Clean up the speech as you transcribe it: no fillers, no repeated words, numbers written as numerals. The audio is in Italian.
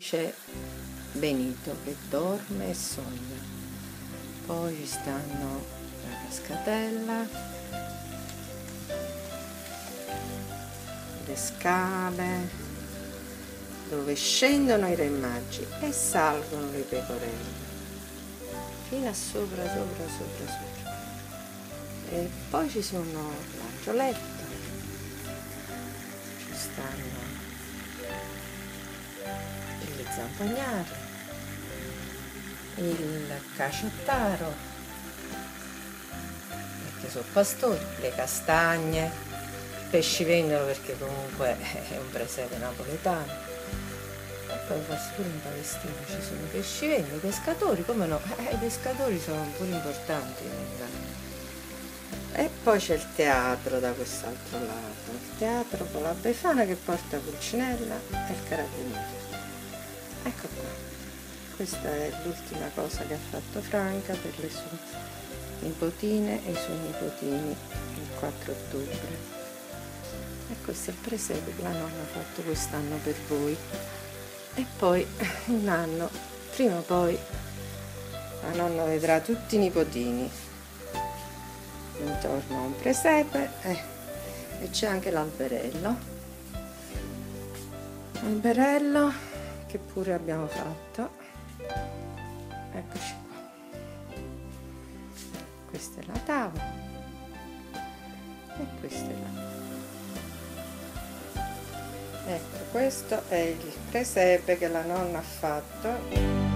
C'è Benito che dorme e sogna, poi ci stanno la cascatella, le scale dove scendono i re magi e salgono le pecorelle fino a sopra, e poi ci sono l'angioletto, ci stanno le zampagnate, il caciottaro, perché sono pastori, le castagne, pescivendolo perché comunque è un presepe napoletano, e poi forse pure in Palestina ci sono i pescivendoli, i pescatori, come no? I pescatori sono pure importanti E poi c'è il teatro da quest'altro lato, il teatro con la Befana che porta Pulcinella e il carabiniere. Ecco qua, questa è l'ultima cosa che ha fatto Franca per le sue nipotine e i suoi nipotini il 4 ottobre. E questo è il presepe che la nonna ha fatto quest'anno per voi. E poi un anno, prima o poi, la nonna vedrà tutti i nipotini intorno a un presepe e c'è anche l'alberello che pure abbiamo fatto. Eccoci qua, questa è la tavola e questa è la... Ecco, questo è il presepe che la nonna ha fatto.